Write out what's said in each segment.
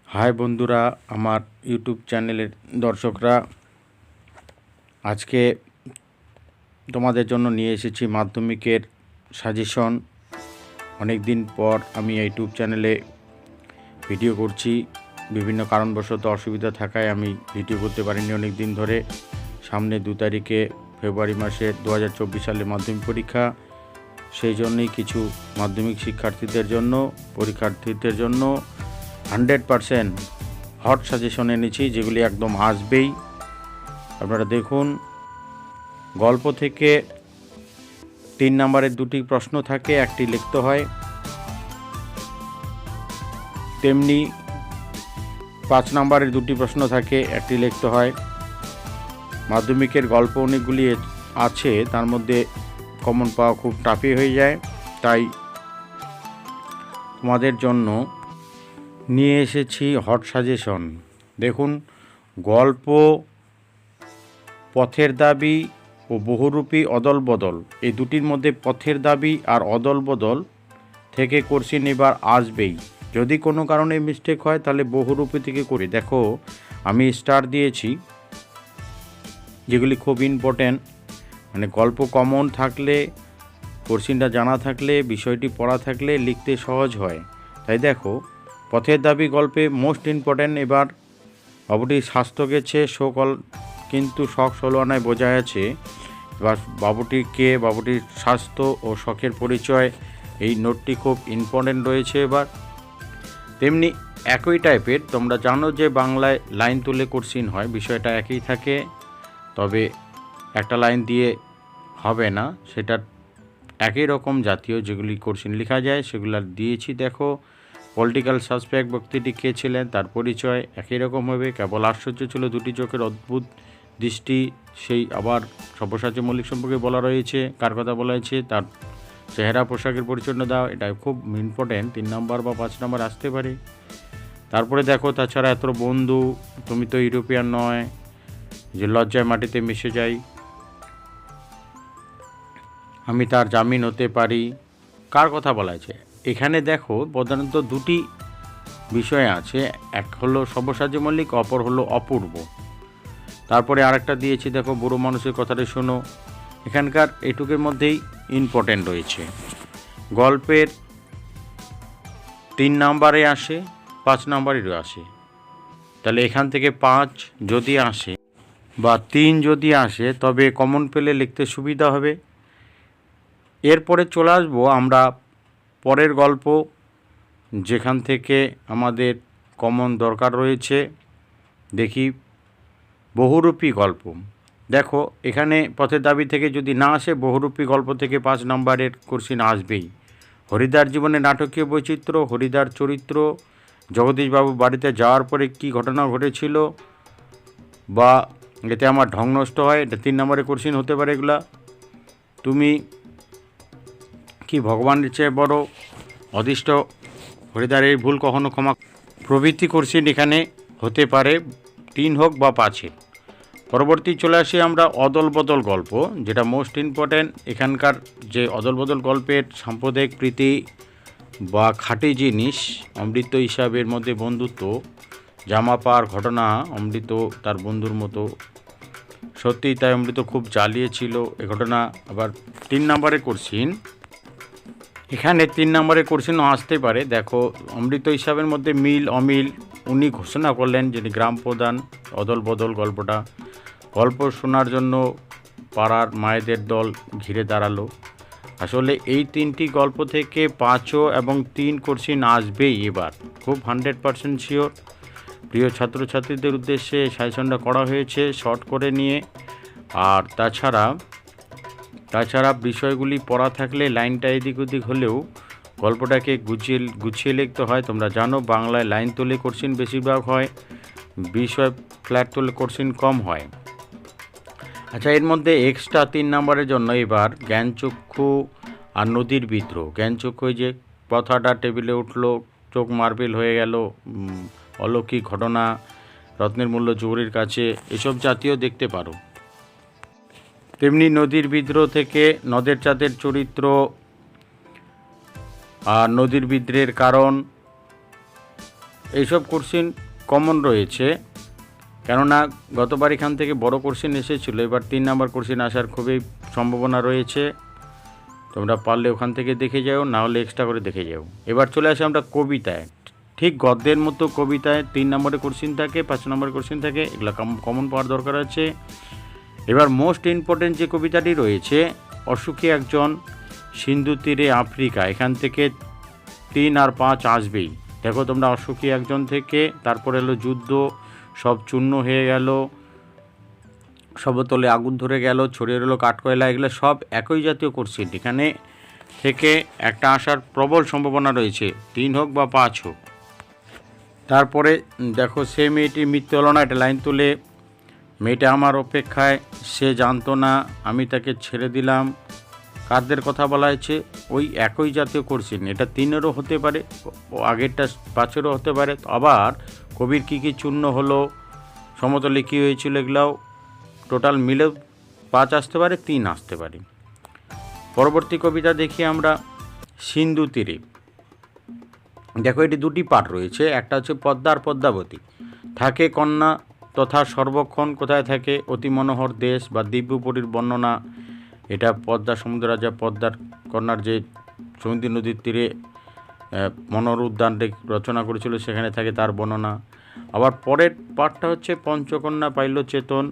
High বন্ধুরা, আমার YouTube চ্যানেলের দর্শকরা, আজকে তোমাদের জন্য নিয়ে এসেছি মাধ্যমিকের সাজেশন। অনেক দিন পর আমি ইউটিউব চ্যানেলে ভিডিও করছি। বিভিন্ন কারণবশত অসুবিধা থাকায় আমি ভিডিও করতে পারিনি অনেক দিন ধরে। সামনে 2 তারিখে ফেব্রুয়ারি মাসের 2024 সালে মাধ্যমিক পরীক্ষা। সেই জন্যই কিছু মাধ্যমিক পরীক্ষার্থীদের জন্য 100% হট সাজেশন এনেছি, যেগুলি একদম আসবেই। আপনারা দেখুন, গল্প থেকে 3 নম্বরের 2টি প্রশ্ন থাকে, একটি লিখতে হয়। তেমনি 5 নম্বরের 2টি প্রশ্ন থাকে, একটি লিখতে হয়। মাধ্যমিকের গল্প অনেকগুলি আছে, তার মধ্যে কমন পাওয়া খুব টাফই হয়ে যায়। তাই তোমাদের জন্য নিয়ে এসেছি হট সাজেশন। দেখুন, গল্প পথের দাবি ও বহুরূপী অদল বদল, এই দুটির মধ্যে পথের দাবি আর অদল বদল থেকে কোশ্চেন এবার আসবেই। যদি কোনো কারণে মিস্টেক হয় তাহলে বহুরূপী থেকে করি। দেখো, আমি স্টার দিয়েছি, যেগুলি খুব ইম্পর্ট্যান্ট। মানে গল্প কমন থাকলে, কোশ্চেনটা জানা থাকলে, বিষয়টি পড়া থাকলে লিখতে সহজ হয়। তাই দেখো, পথের দাবি গল্পে মোস্ট ইম্পর্ট্যান্ট। এবার বাবুটির স্বাস্থ্য গেছে সকল, কিন্তু শখ 16 আনায় বোঝা আছে। এবার বাবুটির কে, বাবুটির স্বাস্থ্য ও শখের পরিচয়, এই নোটটি খুব ইম্পর্ট্যান্ট রয়েছে। এবার তেমনি একই টাইপের, তোমরা জানো যে বাংলায় লাইন তুলে কোশ্চেন হয়, বিষয়টা একই থাকে, তবে একটা লাইন দিয়ে হবে না, সেটা একই রকম জাতীয় যেগুলি কোশ্চেন লেখা যায় সেগুলো দিয়েছি। দেখো, পলিটিক্যাল সাসপেক্ট ব্যক্তিটি কে ছিলেন, তার পরিচয় একই রকম হবে। কেবল আশ্চর্য ছিল দুটি চোখের অদ্ভুত দৃষ্টি, সেই আবার সব্যসাচী মল্লিক সম্পর্কে বলা রয়েছে। কার কথা বলা হয়েছে, তার চেহারা পোশাকের পরিচ্ছন্ন দাও, এটা খুব ইম্পর্টেন্ট। 3 নম্বর বা 5 নম্বর আসতে পারে। তারপরে দেখো, তাছাড়া এত বন্ধু, তুমি তো ইউরোপিয়ান নয়, যে লজ্জায় মাটিতে মিশে যাই, আমি তার জামিন হতে পারি, কার কথা বলা আছে। এখানে দেখো, প্রধানত 2টি বিষয় আছে, এক হলো সব্যসাচী মল্লিক, অপর হলো অপূর্ব। তারপরে আরেকটা দিয়েছি, দেখো, বুড়ো মানুষের কথাটা শোনো। এখানকার এটুকের মধ্যেই ইম্পর্টেন্ট রয়েছে। গল্পের 3 নম্বরে আসে, 5 নম্বরেরও আসে। তাহলে এখান থেকে 5 যদি আসে বা 3 যদি আসে, তবে কমন পেলে লিখতে সুবিধা হবে। এরপরে চলে আসবো আমরা পরের গল্প, যেখান থেকে আমাদের কমন দরকার রয়েছে। দেখি, বহুরূপী গল্প। দেখো, এখানে পথের দাবি থেকে যদি না আসে, বহুরূপী গল্প থেকে 5 নম্বরের কোশ্চেন আসবেই। হরিদার জীবনে নাটকীয় বৈচিত্র্য, হরিদার চরিত্র, জগদীশবাবু বাড়িতে যাওয়ার পরে কী ঘটনা ঘটেছিল, বা এতে আমার ঢং নষ্ট হয়, এটা 3 নম্বরের কোশ্চেন হতে পারে। এগুলা তুমি কি ভগবানের চেয়ে বড়, অদৃষ্ট, হরিদারের ভুল কখনো ক্ষমা প্রভৃতি কোশ্চেন এখানে হতে পারে, 3 হোক বা 5। পরবর্তী চলে আসি আমরা অদল বদল গল্প, যেটা মোস্ট ইম্পর্ট্যান্ট। এখানকার যে অদল বদল গল্পের সাম্প্রদায়িক প্রীতি বা খাঁটি জিনিস, অমৃত হিসাবের মধ্যে বন্ধুত্ব, জামা পাওয়ার ঘটনা, অমৃত তার বন্ধুর মতো, সত্যিই তাই অমৃত খুব জ্বালিয়েছিল এ ঘটনা। আবার 3 নম্বরে কোশ্চেন, এখানে 3 নম্বরে কোশ্চেনও আসতে পারে। দেখো, অমৃত হিসাবের মধ্যে মিল অমিল উনি ঘোষণা করলেন, যিনি গ্রাম প্রধান। অদল বদল গল্পটা, গল্প শোনার জন্য পাড়ার মায়েদের দল ঘিরে দাঁড়ালো। আসলে এই 3টি গল্প থেকে 5 এবং 3 কোশ্চেন আসবেই। এবার খুব 100% শিওর। প্রিয় ছাত্রছাত্রীদের উদ্দেশ্যে সাজেশনটা করা হয়েছে শর্ট করে নিয়ে। আর তাছাড়া বিষয়গুলি পড়া থাকলে লাইনটা এদিক ওদিক হলেও গল্পটাকে গুছিয়ে লিখতে হয়। তোমরা জানো, বাংলায় লাইন তুলে কোশ্চেন বেশিরভাগ হয়, বিষয় ফ্ল্যাট তুলে কোশ্চেন কম হয়। আচ্ছা, এর মধ্যে এক্সট্রা 3 নম্বরের জন্য এবার জ্ঞানচক্ষু আর নদীর বিদ্রোহ। জ্ঞানচক্ষু, যে কথাটা টেবিলে উঠলো, চোখ মার্বেল হয়ে গেল, অলৌকিক ঘটনা, রত্নের মূল্য জহুরির কাছে, এসব জাতীয় দেখতে পারো। তেমনি নদীর বিদ্রোহ থেকে নদের চাঁদের চরিত্র আর নদীর বিদ্রোহের কারণ, এইসব কোশ্চিন কমন রয়েছে, কেননা গতবার এখান থেকে বড় কোশ্চিন এসেছিলো, এবার 3 নম্বর কোশ্চিন আসার খুবই সম্ভাবনা রয়েছে। তোমরা পারলে ওখান থেকে দেখে যাও, না হলে এক্সট্রা করে দেখে যাও। এবার চলে আসি আমরা কবিতায়। ঠিক গদ্যের মতো কবিতায় 3 নম্বরের কোশ্চিন থাকে, 5 নম্বরের কোশ্চিন থাকে, এগুলো কমন পাওয়ার দরকার আছে। এবার মোস্ট ইম্পর্টেন্ট যে কবিতাটি রয়েছে, অসুখী একজন সিন্ধু তীরে আফ্রিকা, এখান থেকে 3 আর 5 আসবেই। দেখো তোমরা, অসুখী একজন থেকে তারপর এলো যুদ্ধ, সব চূর্ণ হয়ে গেল, সবতলে আগুন ধরে গেল, ছড়িয়ে রইল কাঠকয়লা, এগুলো সব একই জাতীয় কোশ্চিন। এখানে থেকে একটা আসার প্রবল সম্ভাবনা রয়েছে, 3 হোক বা 5 হোক। তারপরে দেখো, সে মেয়েটির মৃত্যু হলো না, এটা লাইন তুলে, মেয়েটা আমার অপেক্ষায়, সে জানতো না আমি তাকে ছেড়ে দিলাম। কাদের কথা বলা হয়েছে? ওই একই জাতীয় কোশ্চিন। এটা 3-এরও হতে পারে, আগেরটা 5-এরও হতে পারে। আবার কবির কী কী চূর্ণ হলো, সমতলে কী হয়েছিল, এগুলাও টোটাল মিলে 5 আসতে পারে, 3 আসতে পারে। পরবর্তী কবিতা দেখি আমরা, সিন্ধু তীরে। দেখো, এটি 2টি পার্ট রয়েছে, একটা হচ্ছে পদ্মা আর পদ্মাবতী। থাকে কন্যা তথা সর্বক্ষণ কোথায় থাকে, অতি মনোহর দেশ বা দিব্যপুরীর বর্ণনা। এটা পদ্মা, সমুদ্র রাজা পদ্মার কন্যার যে সমুদ্র নদীর তীরে মনোহর উদ্যান রচনা করেছিল, সেখানে থাকে তার বর্ণনা। আবার পরের পার্টটা হচ্ছে পঞ্চকন্যা পাইল চেতন,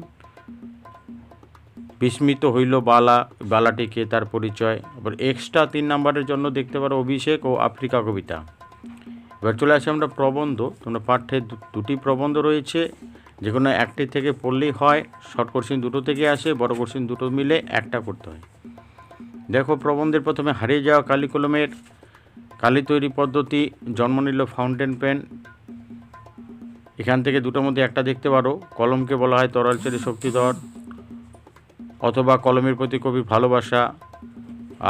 বিস্মিত হইল বালা, বালাটিকে তার পরিচয়। আবার এক্সট্রা 3 নম্বরের জন্য দেখতে পারো অভিষেক ও আফ্রিকা কবিতা। এবার চলে আসি আমরা প্রবন্ধ। তোমরা পাঠ্যে 2টি প্রবন্ধ রয়েছে, যে কোনো একটি থেকে পড়লেই হয়। শর্ট কোশ্চিন 2টো থেকে আসে, বড় কোশ্চিন 2টো মিলে একটা করতে হয়। দেখো, প্রবন্ধের প্রথমে, হারিয়ে যাওয়া কালি কলমের কালি তৈরি পদ্ধতি, জন্ম নিল ফাউন্টেন পেন। এখান থেকে 2টোর মধ্যে একটা দেখতে পারো। কলমকে বলা হয় তরল চেরি শক্তিধর, অথবা কলমের প্রতি কবির ভালোবাসা।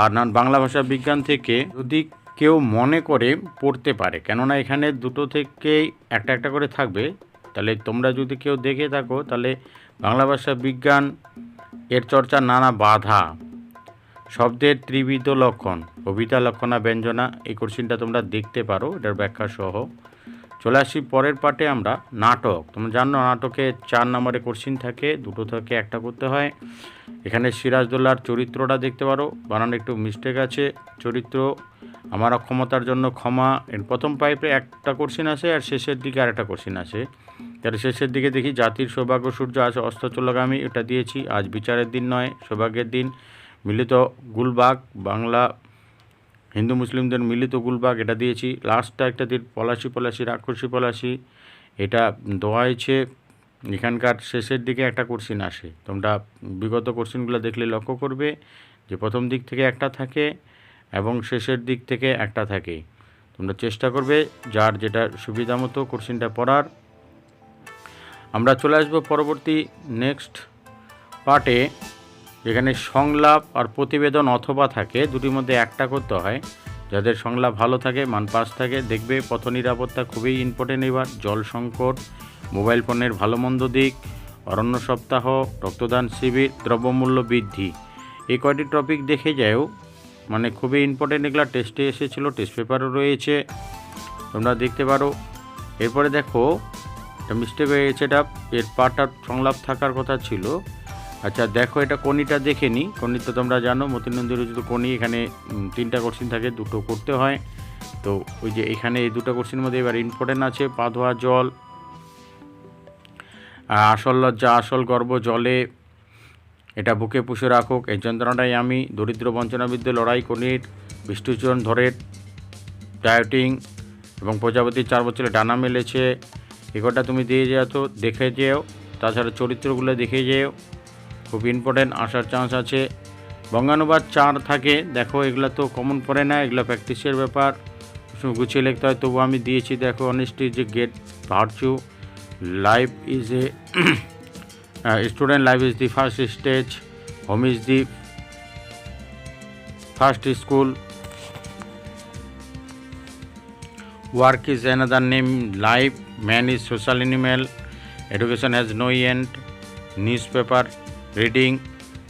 আর না, বাংলা ভাষা বিজ্ঞান থেকে যদি কেউ মনে করে পড়তে পারে, কেননা এখানে 2টো থেকেই একটা একটা করে থাকবে। তাহলে তোমরা যদি কেউ দেখে থাকো, তাহলে বাংলা ভাষা বিজ্ঞান এর চর্চা নানা বাধা, শব্দের ত্রিবিধ লক্ষণ, কবিতা লক্ষণা ব্যঞ্জনা, এই কোশ্চিনটা তোমরা দেখতে পারো, এটার ব্যাখ্যা সহ। চলে আসি পরের পার্টে আমরা, নাটক। তোমরা জানো নাটকে 4 নম্বরে কোশ্চিন থাকে, 2টো থেকে একটা করতে হয়। এখানে সিরাজদৌল্লার চরিত্রটা দেখতে পারো, বানানো একটু মিস্টেক আছে। চরিত্র, আমার অক্ষমতার জন্য ক্ষমা, এর প্রথম পাইপে একটা কোশ্চিন আসে, আর শেষের দিকে আরেকটা কোশ্চিন আসে। তাহলে শেষের দিকে দেখি, জাতির সৌভাগ্য সূর্য আজ অস্তচলগামী, এটা দিয়েছি। আজ বিচারের দিন নয়, সৌভাগ্যের দিন। মিলিত গুলবাগ, বাংলা হিন্দু মুসলিমদের মিলিত গুলবাগ, এটা দিয়েছি। লাস্টটা একটা দিন, পলাশি পলাশি রাক্ষসী পলাশি, এটা দেওয়া হয়েছে। এখানকার শেষের দিকে একটা কোশ্চিন আসে। তোমরা বিগত কোশ্চিনগুলো দেখলে লক্ষ্য করবে যে প্রথম দিক থেকে একটা থাকে এবং শেষের দিক থেকে একটা থাকে। তোমরা চেষ্টা করবে যার যেটা সুবিধা মতো কোশ্চিনটা পড়ার। আমরা চলে আসবো পরবর্তী নেক্সট পার্টে, যেখানে সংলাপ আর প্রতিবেদন অথবা থাকে, 2টির মধ্যে একটা করতে হয়। যাদের সংলাপ ভালো থাকে মান 5 থাকে। দেখবে পথ নিরাপত্তা খুবই ইম্পর্টেন্ট। এবার জল সংকট, মোবাইল ফোনের ভালো মন্দ দিক, অরণ্য সপ্তাহ, রক্তদান শিবির, দ্রব্যমূল্য বৃদ্ধি, এই কয়টি টপিক দেখে যাও, মানে খুবই ইম্পর্টেন্ট। এগুলো টেস্টে এসেছিলো, টেস্ট পেপারও রয়েছে, তোমরা দেখতে পারো। এরপরে দেখো, এটা মিস্টেক হয়ে গেছে, এটা এর পার্টটার সংলাপ থাকার কথা ছিল। আচ্ছা দেখো, এটা কোনিটা দেখে নিই। কোনি তো তোমরা জানো, মতিনন্দির রচিত কোনি, এখানে 3টা কোশ্চিন থাকে, 2টো করতে হয়। তো ওই যে এখানে এই 2টা কোশ্চিনের মধ্যে এবার ইম্পর্টেন্ট আছে, পা ধোয়া জল, আসল লজ্জা আসল গর্ব জলে, এটা বুকে পুষে রাখুক, এই যন্ত্রণাটাই আমি, দরিদ্র বঞ্চনার বিরুদ্ধে লড়াই, কোনির বিষ্ণুচরণ ধরের ডায়েটিং, এবং প্রজাপতির 4 বছরে ডানা মেলেছে। এগুলোটা তুমি দিয়ে যাও, তো দেখে যেও। তাছাড়া চরিত্রগুলো দেখে যেও, খুব ইম্পর্টেন্ট, আসার চান্স আছে। বঙ্গানুবাদ 4 থাকে, দেখো এগুলো তো কমন পড়ে না, এগুলো প্র্যাকটিসের ব্যাপার, গুছিয়ে লিখতে হয়, তবু আমি দিয়েছি। দেখো, honesty is a great virtue, life is a student, life is the first stage, home is the first school, work is another name life, man is social animal, education has no end, newspaper reading.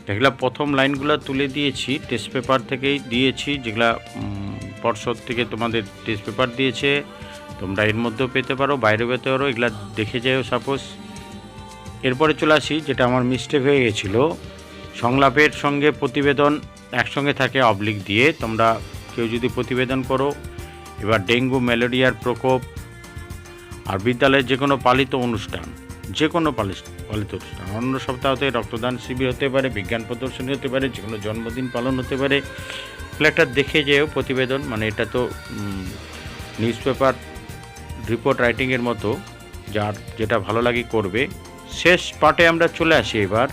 এগুলো প্রথম লাইনগুলো তুলে দিয়েছি, test paper থেকেই দিয়েছি, যেগুলা পর্ষদ থেকে তোমাদের টেস্ট পেপার দিয়েছে। তোমরা এর মধ্যেও পেতে পারো, বাইরেও পেতে পারো, এগুলা দেখে যাও সাপোজ। এরপরে চলে আসি, যেটা আমার মিস্টেক হয়ে গেছিলো, সংলাপের সঙ্গে প্রতিবেদন একসঙ্গে থাকে অবলিক দিয়ে। তোমরা কেউ যদি প্রতিবেদন করো, এবার ডেঙ্গু ম্যালেরিয়ার প্রকোপ, আর বিদ্যালয়ের যে কোনো পালিত অনুষ্ঠান, যে কোনো পালিত অনুষ্ঠান, অন্য সপ্তাহতে রক্তদান শিবির হতে পারে, বিজ্ঞান প্রদর্শনী হতে পারে, যে কোনো জন্মদিন পালন হতে পারে, এগুলো একটা দেখে যেও প্রতিবেদন। মানে এটা তো নিউজ পেপার রিপোর্ট রাইটিংয়ের মতো, যার যেটা ভালো লাগে করবে। শেষ পার্টে আমরা চলে আসি। এবার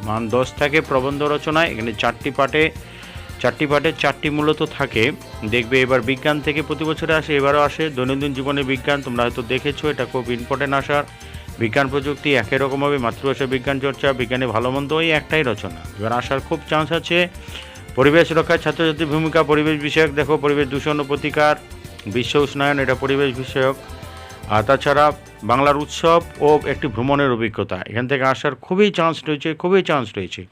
মান 10 থাকে প্রবন্ধ রচনায়। এখানে চারটি পার্টে চারটি মূলত থাকে। দেখবে এবার বিজ্ঞান থেকে প্রতি বছরে আসে, এবারও আসে দৈনন্দিন জীবনে বিজ্ঞান। তোমরা হয়তো দেখেছো, এটা খুব ইম্পর্টেন্ট আসার। বিজ্ঞান প্রযুক্তি একই রকম হবে, মাতৃভাষা বিজ্ঞান চর্চা, বিজ্ঞানে ভালো মন্দ, ওই একটাই রচনা। এবার আসার খুব চান্স আছে। পরিবেশ রক্ষায় ছাত্রছাত্রীর ভূমিকা, পরিবেশ বিষয়ক। দেখো, পরিবেশ দূষণ ও প্রতিকার, বিশ্ব উষ্ণায়ন, এটা পরিবেশ বিষয়ক। আর তাছাড়া বাংলার উৎসব ও একটি ভ্রমণের অভিজ্ঞতা, এখান থেকে আসার খুবই চান্স রয়েছে।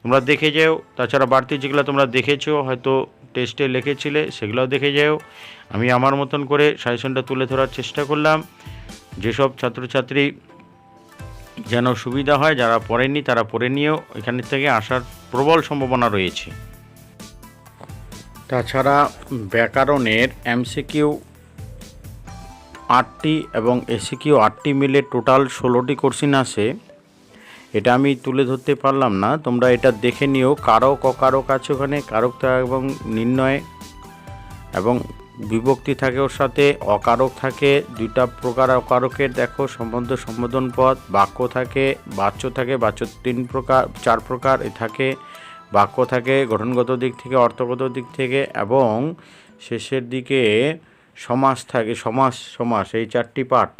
তোমরা দেখে যাও। তাছাড়া বাড়তি যেগুলো তোমরা দেখেছো, হয়তো টেস্টে লিখেছিলে, সেগুলোও দেখে যাও। আমি আমার মতন করে সাজেশনটা তুলে ধরার চেষ্টা করলাম, যেসব ছাত্রছাত্রী যেন সুবিধা হয়। যারা পড়েনি তারা পড়ে নিয়েও এখান থেকে আসার প্রবল সম্ভাবনা রয়েছে। তাছাড়া ব্যাকরণের এমসিকিউ 8টি এবং এসিকিউ 8টি মিলে টোটাল 16টি কোশ্চিন আসে। এটা আমি তুলে ধরতে পারলাম না, তোমরা এটা দেখে নিও। কারক অকারক আছে ওখানে, কারক এবং নির্ণয় এবং বিভক্তি থাকে, ওর সাথে অকারক থাকে। 2টা প্রকার অকারকের দেখো, সম্বন্ধ সম্বোধন পদ, বাক্য থাকে, বাচ্য থাকে, বাচ্য 4 প্রকার থাকে, বাক্য থাকে গঠনগত দিক থেকে, অর্থগত দিক থেকে, এবং শেষের দিকে সমাস থাকে। সমাস এই 4টি পার্ট।